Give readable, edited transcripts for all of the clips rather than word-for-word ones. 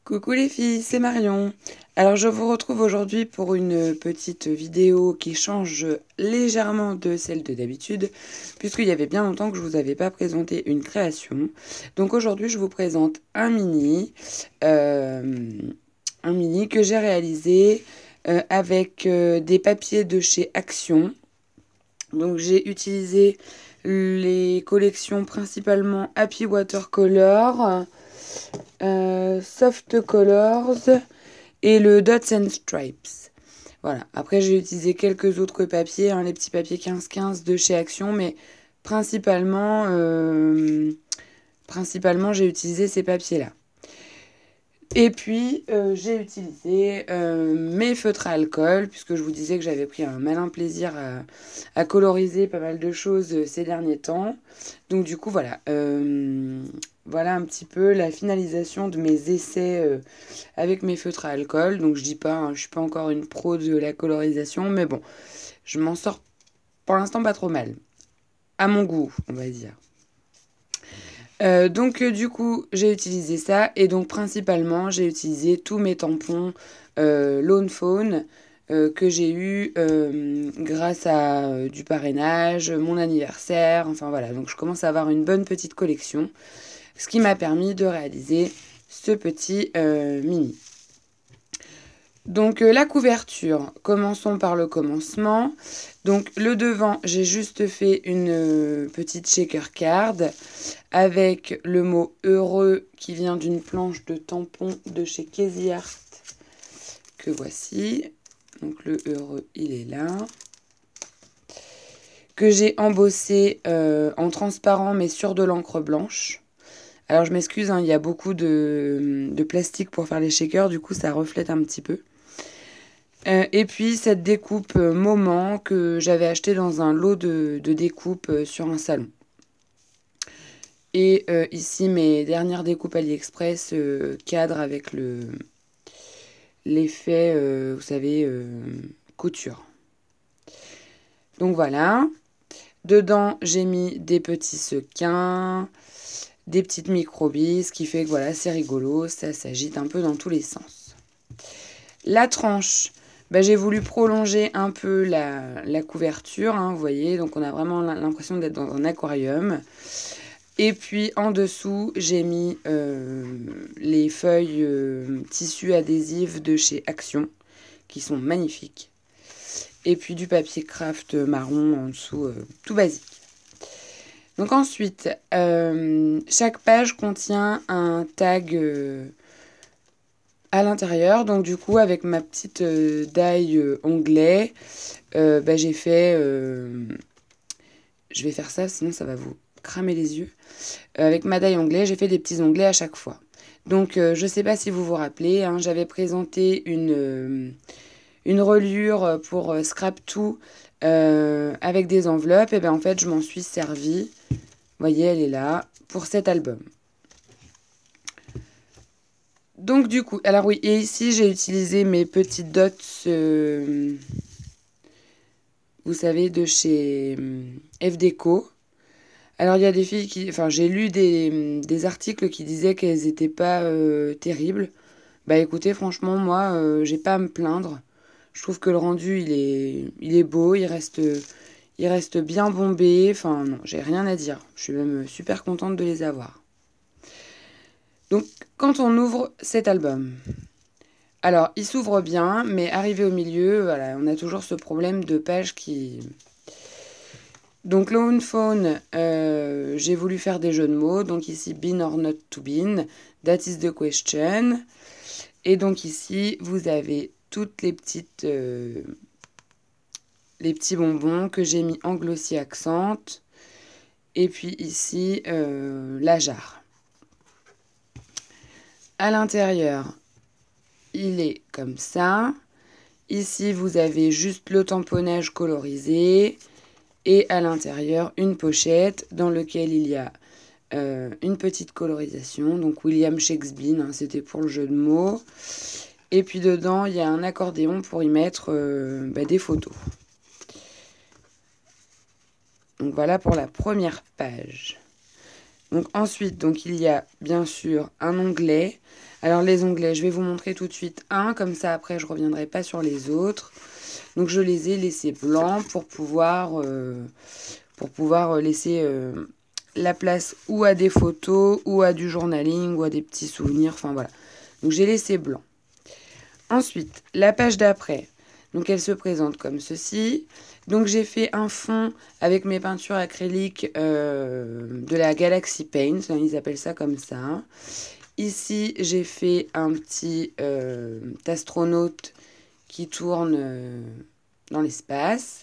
Coucou les filles, c'est Marion. Alors je vous retrouve aujourd'hui pour une petite vidéo qui change légèrement de celle de d'habitude, puisqu'il y avait bien longtemps que je vous avais pas présenté une création. Donc aujourd'hui je vous présente un mini que j'ai réalisé avec des papiers de chez Action. Donc j'ai utilisé les collections principalement Happy Watercolor, Soft Colors et le Dots and Stripes. Voilà. Après, j'ai utilisé quelques autres papiers, hein, les petits papiers 15-15 de chez Action, mais principalement j'ai utilisé ces papiers-là. Et puis, j'ai utilisé mes feutres à alcool, puisque je vous disais que j'avais pris un malin plaisir à coloriser pas mal de choses ces derniers temps. Donc du coup, voilà. Voilà un petit peu la finalisation de mes essais avec mes feutres à alcool. Donc je dis pas, hein, je suis pas encore une pro de la colorisation, mais bon, je m'en sors pour l'instant pas trop mal. À mon goût, on va dire. Du coup, j'ai utilisé ça et donc principalement, j'ai utilisé tous mes tampons Lone Phone que j'ai eu grâce à du parrainage, mon anniversaire, enfin voilà. Donc je commence à avoir une bonne petite collection, ce qui m'a permis de réaliser ce petit mini. Donc la couverture, commençons par le commencement. Donc le devant, j'ai juste fait une petite shaker card avec le mot heureux qui vient d'une planche de tampon de chez Casey Art que voici. Donc le heureux, il est là. Que j'ai embossé en transparent mais sur de l'encre blanche. Alors je m'excuse, hein, il y a beaucoup de plastique pour faire les shakers, du coup ça reflète un petit peu. Et puis cette découpe Moment que j'avais acheté dans un lot de découpe sur un salon. Et ici mes dernières découpes AliExpress cadre avec l'effet, vous savez, couture. Donc voilà. Dedans j'ai mis des petits sequins, des petites microbilles, ce qui fait que voilà, c'est rigolo, ça s'agite un peu dans tous les sens. La tranche, j'ai voulu prolonger un peu la couverture, hein, vous voyez, donc on a vraiment l'impression d'être dans un aquarium. Et puis en dessous, j'ai mis les feuilles tissu adhésif de chez Action, qui sont magnifiques. Et puis du papier craft marron en dessous, tout basique. Donc ensuite, chaque page contient un tag à l'intérieur. Donc du coup, avec ma petite die onglet, j'ai fait... je vais faire ça, sinon ça va vous cramer les yeux. Avec ma die onglet, j'ai fait des petits onglets à chaque fois. Donc je ne sais pas si vous vous rappelez, hein, j'avais présenté une reliure pour Scrap2 avec des enveloppes. Et bien en fait, je m'en suis servi. Vous voyez, elle est là pour cet album. Donc du coup, alors oui, et ici j'ai utilisé mes petites dots, vous savez, de chez FDeco. Alors il y a des filles qui, enfin j'ai lu des articles qui disaient qu'elles n'étaient pas terribles. Bah écoutez, franchement, moi, j'ai pas à me plaindre. Je trouve que le rendu, il est beau, il reste bien bombé. Enfin non, j'ai rien à dire. Je suis même super contente de les avoir. Donc, quand on ouvre cet album, alors il s'ouvre bien, mais arrivé au milieu, voilà, on a toujours ce problème de page qui... Donc, Lone Phone, j'ai voulu faire des jeux de mots. Donc ici, been or not to been, that is the question. Et donc ici, vous avez toutes les petits bonbons que j'ai mis en glossy accent. Et puis ici, la jarre. À l'intérieur, il est comme ça. Ici, vous avez juste le tamponnage colorisé. Et à l'intérieur, une pochette dans laquelle il y a une petite colorisation. Donc William Shakespeare, hein, c'était pour le jeu de mots. Et puis dedans, il y a un accordéon pour y mettre des photos. Donc voilà pour la première page. Donc ensuite, donc il y a bien sûr un onglet Alors les onglets, je vais vous montrer tout de suite un, comme ça après je ne reviendrai pas sur les autres. Donc je les ai laissés blancs pour pouvoir laisser la place ou à des photos, ou à du journaling, ou à des petits souvenirs, enfin voilà. Donc j'ai laissé blanc. Ensuite, la page d'après, donc elle se présente comme ceci. Donc j'ai fait un fond avec mes peintures acryliques de la Galaxy Paint, ils appellent ça comme ça. Ici, j'ai fait un petit astronaute qui tourne dans l'espace.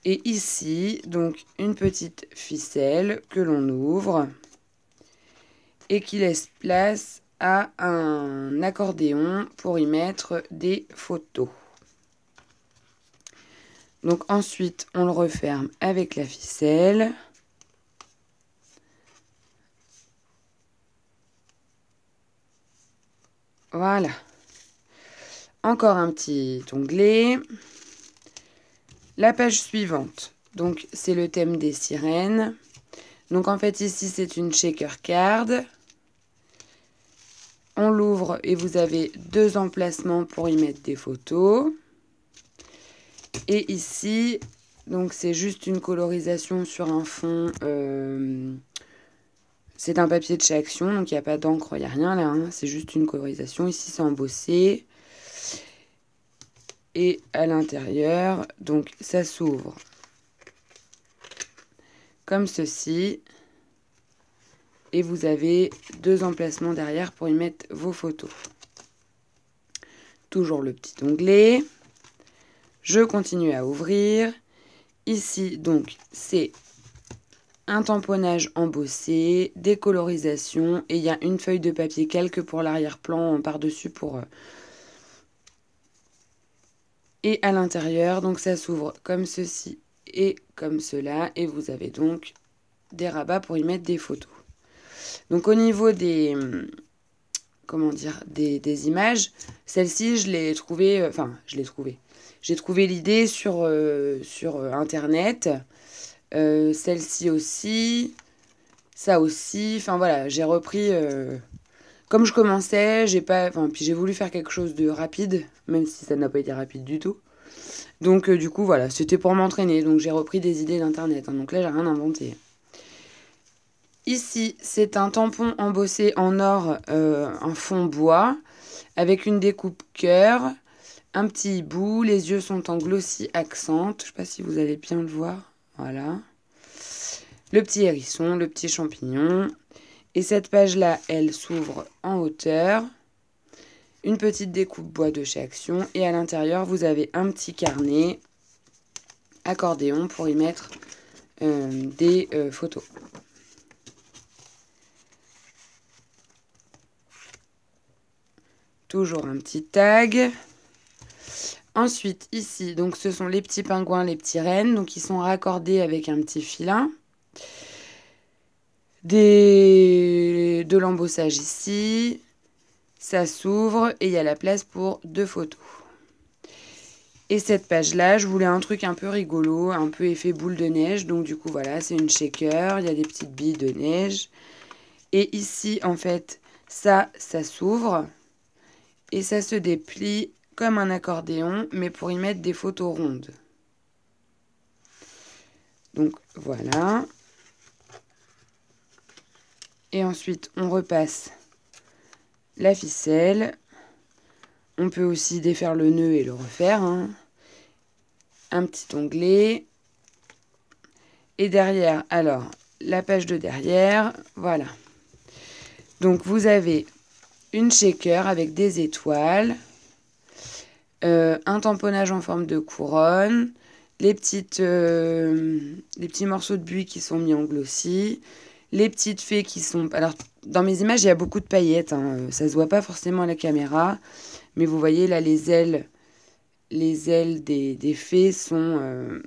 Et ici, donc une petite ficelle que l'on ouvre et qui laisse place à un accordéon pour y mettre des photos. Donc ensuite, on le referme avec la ficelle. Voilà. Encore un petit onglet. La page suivante, donc c'est le thème des sirènes. Donc en fait ici c'est une shaker card. On l'ouvre et vous avez 2 emplacements pour y mettre des photos. Et ici, donc c'est juste une colorisation sur un fond. C'est un papier de chez Action, donc il n'y a pas d'encre, il n'y a rien là. Hein, c'est juste une colorisation. Ici c'est embossé. Et à l'intérieur, donc ça s'ouvre comme ceci. Et vous avez 2 emplacements derrière pour y mettre vos photos. Toujours le petit onglet. Je continue à ouvrir. Ici, donc, c'est un tamponnage embossé, des colorisations. Et il y a une feuille de papier calque pour l'arrière-plan par-dessus pour... Et à l'intérieur, donc ça s'ouvre comme ceci et comme cela. Et vous avez donc des rabats pour y mettre des photos. Donc au niveau des... Comment dire, des images, celle-ci, je l'ai trouvée... J'ai trouvé l'idée sur Internet. Celle-ci aussi. Ça aussi. Enfin voilà, j'ai repris... comme je commençais, puis j'ai voulu faire quelque chose de rapide, même si ça n'a pas été rapide du tout. Donc du coup, voilà, c'était pour m'entraîner. Donc j'ai repris des idées d'Internet. Hein, donc là, j'ai rien inventé. Ici, c'est un tampon embossé en or, en fond bois, avec une découpe cœur, un petit hibou. Les yeux sont en glossy accent. Je ne sais pas si vous allez bien le voir. Voilà. Le petit hérisson, le petit champignon. Et cette page-là, elle s'ouvre en hauteur. Une petite découpe bois de chez Action. Et à l'intérieur, vous avez un petit carnet accordéon pour y mettre des photos. Toujours un petit tag. Ensuite, ici, donc ce sont les petits pingouins, les petits rennes. Donc, ils sont raccordés avec un petit filin. De l'embossage ici. Ça s'ouvre et il y a la place pour 2 photos. Et cette page-là, je voulais un truc un peu rigolo, un peu effet boule de neige. Donc, du coup, voilà, c'est une shaker. Il y a des petites billes de neige. Et ici, en fait, ça s'ouvre. Et ça se déplie comme un accordéon, mais pour y mettre des photos rondes. Donc voilà. Et ensuite, on repasse la ficelle. On peut aussi défaire le nœud et le refaire. Hein. Un petit onglet. Et derrière, alors, la page de derrière, voilà. Donc vous avez une shaker avec des étoiles. Un tamponnage en forme de couronne, les petits morceaux de buis qui sont mis en glossy, les petites fées qui sont... Alors, dans mes images, il y a beaucoup de paillettes, hein, ça ne se voit pas forcément à la caméra, mais vous voyez là, les ailes des fées sont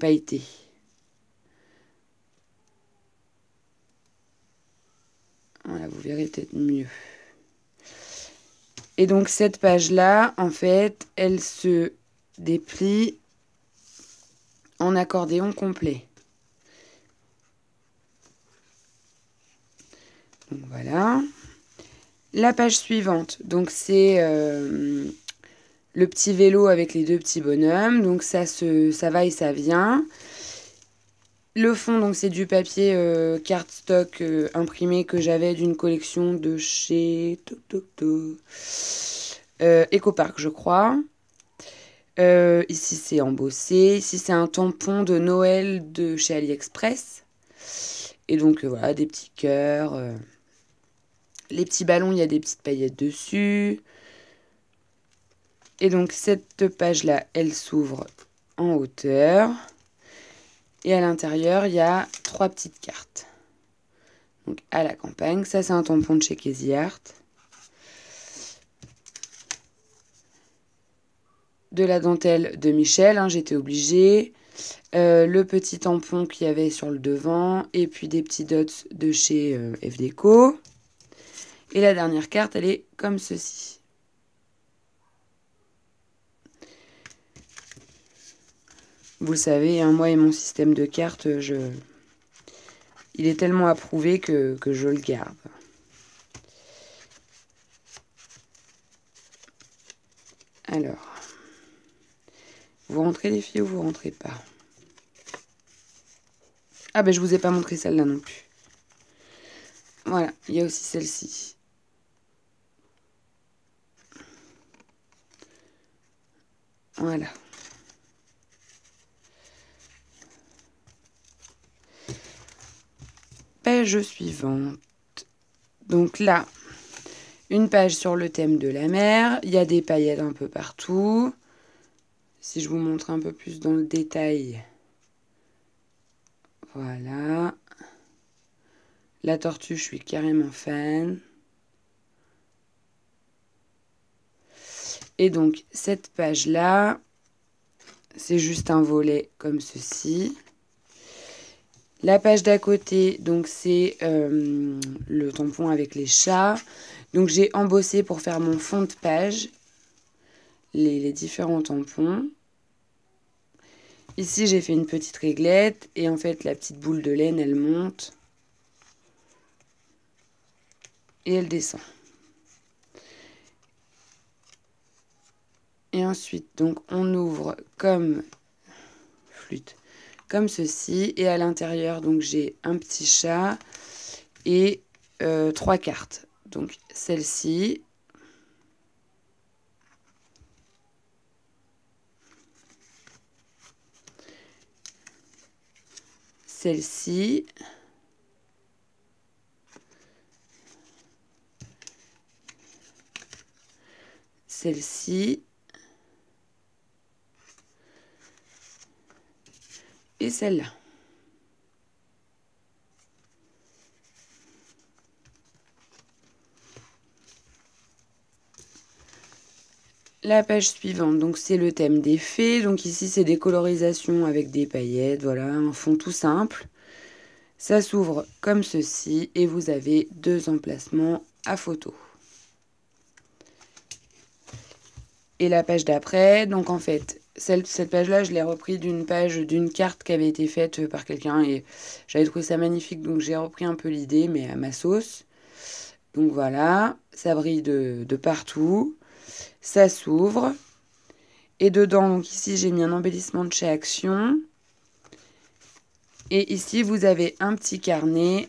pailletées. Voilà, vous verrez peut-être mieux. Et donc cette page-là, en fait, elle se déplie en accordéon complet. Donc voilà. La page suivante, donc c'est le petit vélo avec les deux petits bonhommes. Donc ça va et ça vient. Le fond, donc c'est du papier cardstock imprimé que j'avais d'une collection de chez Ecopark, je crois. Ici, c'est embossé. Ici, c'est un tampon de Noël de chez AliExpress. Et donc, voilà, des petits cœurs. Les petits ballons, il y a des petites paillettes dessus. Et donc, cette page-là, elle s'ouvre en hauteur. Et à l'intérieur, il y a 3 petites cartes. Donc, à la campagne. Ça, c'est un tampon de chez Casey Art. De la dentelle de Michel, hein, j'étais obligée. Le petit tampon qu'il y avait sur le devant. Et puis des petits dots de chez FDeco. Et la dernière carte, elle est comme ceci. Vous le savez, hein, moi et mon système de cartes, il est tellement approuvé que je le garde. Alors, vous rentrez les filles ou vous rentrez pas? Ah ben je vous ai pas montré celle-là non plus. Voilà, il y a aussi celle-ci. Voilà. Page suivante. Donc là, une page sur le thème de la mer. Il y a des paillettes un peu partout. Si je vous montre un peu plus dans le détail. Voilà. La tortue, je suis carrément fan. Et donc, cette page-là, c'est juste un volet comme ceci. La page d'à côté, donc c'est le tampon avec les chats. Donc, j'ai embossé pour faire mon fond de page les différents tampons. Ici, j'ai fait une petite réglette. Et en fait, la petite boule de laine, elle monte. Et elle descend. Et ensuite, donc, on ouvre comme flûte, comme ceci. Et à l'intérieur, donc, j'ai un petit chat et 3 cartes. Donc, celle-ci. Celle-ci. Celle-ci. Et celle-là. La page suivante, donc c'est le thème des fées. Donc ici, c'est des colorisations avec des paillettes. Voilà, un fond tout simple. Ça s'ouvre comme ceci et vous avez 2 emplacements à photo. Et la page d'après, donc en fait, cette page-là, je l'ai repris d'une page, d'une carte qui avait été faite par quelqu'un et j'avais trouvé ça magnifique, donc j'ai repris un peu l'idée, mais à ma sauce. Donc voilà, ça brille de partout, ça s'ouvre. Et dedans, donc ici, j'ai mis un embellissement de chez Action. Et ici, vous avez un petit carnet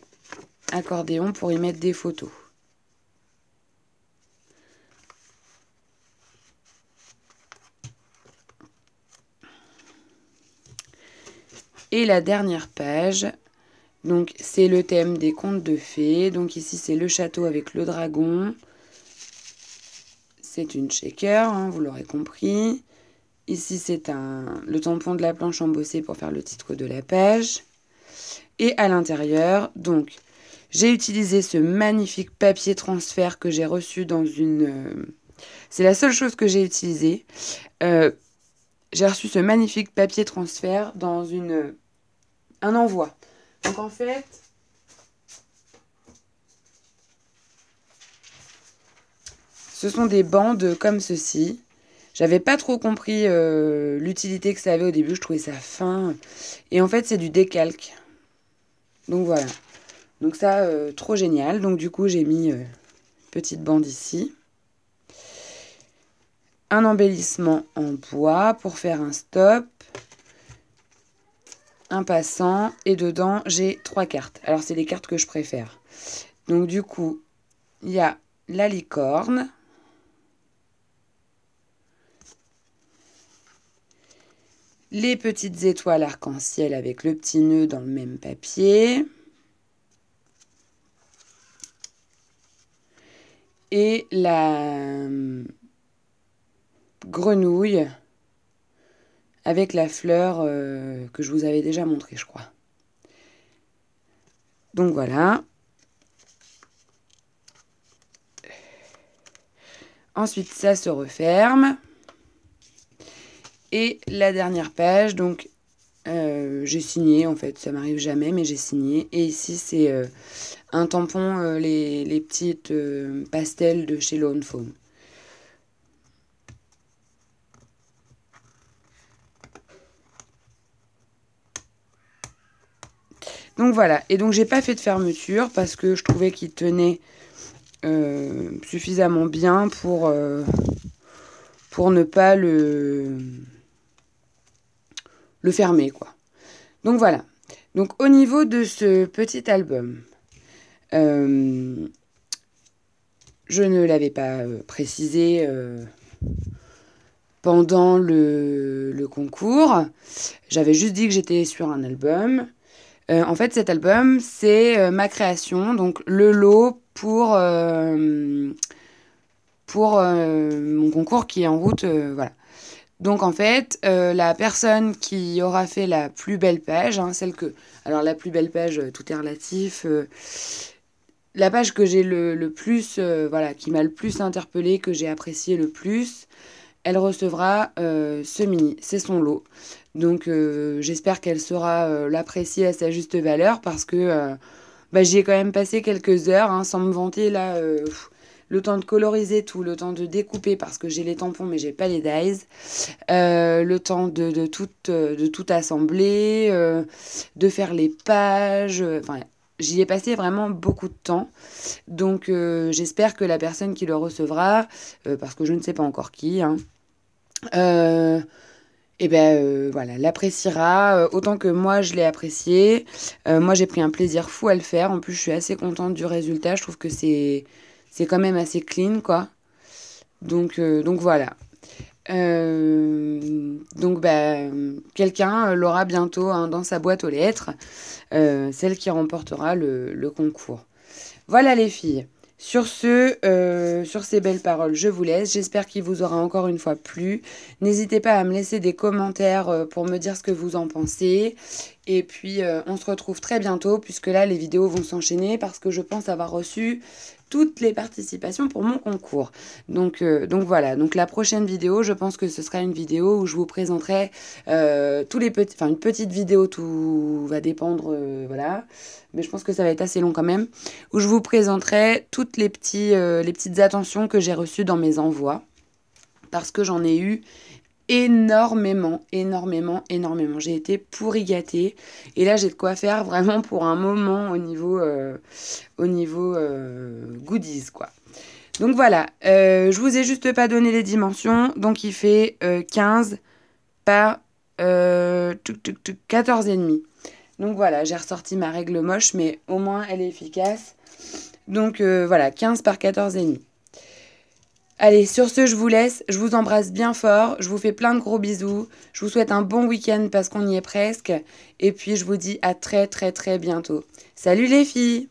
accordéon pour y mettre des photos. Et la dernière page, donc c'est le thème des contes de fées. Donc ici, c'est le château avec le dragon. C'est une shaker, hein, vous l'aurez compris. Ici, c'est le tampon de la planche embossé pour faire le titre de la page. Et à l'intérieur, donc, j'ai utilisé ce magnifique papier transfert que j'ai reçu dans une... c'est la seule chose que j'ai utilisée. J'ai reçu ce magnifique papier transfert dans un envoi. Donc en fait... ce sont des bandes comme ceci. J'avais pas trop compris l'utilité que ça avait au début. Je trouvais ça fin. Et en fait, c'est du décalque. Donc voilà. Donc ça, trop génial. Donc du coup, j'ai mis petite bande ici. Un embellissement en bois pour faire un stop. Un passant. Et dedans, j'ai 3 cartes. Alors, c'est les cartes que je préfère. Donc, du coup, il y a la licorne. Les petites étoiles arc-en-ciel avec le petit nœud dans le même papier. Et la grenouille avec la fleur que je vous avais déjà montré, je crois. Donc voilà. Ensuite, ça se referme. Et la dernière page, donc j'ai signé, en fait, ça m'arrive jamais, mais j'ai signé. Et ici, c'est un tampon, les petites pastels de chez Lawn Fawn. Donc voilà, et donc j'ai pas fait de fermeture parce que je trouvais qu'il tenait suffisamment bien pour ne pas le fermer, quoi. Donc voilà. Donc au niveau de ce petit album, je ne l'avais pas précisé pendant le concours. J'avais juste dit que j'étais sur un album. En fait, cet album, c'est ma création, donc le lot pour mon concours qui est en route, voilà. Donc en fait, la personne qui aura fait la plus belle page, hein, celle que... Alors la plus belle page, tout est relatif. La page que j'ai le plus, voilà, qui m'a le plus interpellée, que j'ai apprécié le plus, elle recevra ce mini. C'est son lot. Donc j'espère qu'elle saura l'apprécier à sa juste valeur parce que j'y ai quand même passé quelques heures, hein, sans me vanter là. Le temps de coloriser tout, le temps de découper parce que j'ai les tampons mais j'ai pas les dies, le temps de tout assembler, de faire les pages, enfin j'y ai passé vraiment beaucoup de temps. Donc j'espère que la personne qui le recevra, parce que je ne sais pas encore qui, hein, voilà, l'appréciera autant que moi je l'ai apprécié. Moi j'ai pris un plaisir fou à le faire. En plus je suis assez contente du résultat. Je trouve que c'est quand même assez clean, quoi. Donc voilà. Donc quelqu'un l'aura bientôt, hein, dans sa boîte aux lettres. Celle qui remportera le concours. Voilà les filles. Sur ces belles paroles, je vous laisse. J'espère qu'il vous aura encore une fois plu. N'hésitez pas à me laisser des commentaires pour me dire ce que vous en pensez. Et puis, on se retrouve très bientôt, puisque là, les vidéos vont s'enchaîner, parce que je pense avoir reçu toutes les participations pour mon concours. Donc voilà. Donc la prochaine vidéo, je pense que ce sera une vidéo où je vous présenterai tous les petits... Enfin, une petite vidéo, tout va dépendre, voilà. Mais je pense que ça va être assez long quand même. Où je vous présenterai toutes les petites attentions que j'ai reçues dans mes envois. Parce que j'en ai eu énormément. J'ai été pourri gâtée. Et là, j'ai de quoi faire vraiment pour un moment au niveau goodies, quoi. Donc voilà, je vous ai juste pas donné les dimensions. Donc il fait 15 par 14,5. Donc voilà, j'ai ressorti ma règle moche, mais au moins elle est efficace. Donc voilà, 15 par 14,5. Allez, sur ce, je vous laisse. Je vous embrasse bien fort. Je vous fais plein de gros bisous. Je vous souhaite un bon week-end parce qu'on y est presque. Et puis, je vous dis à très, très, très bientôt. Salut les filles!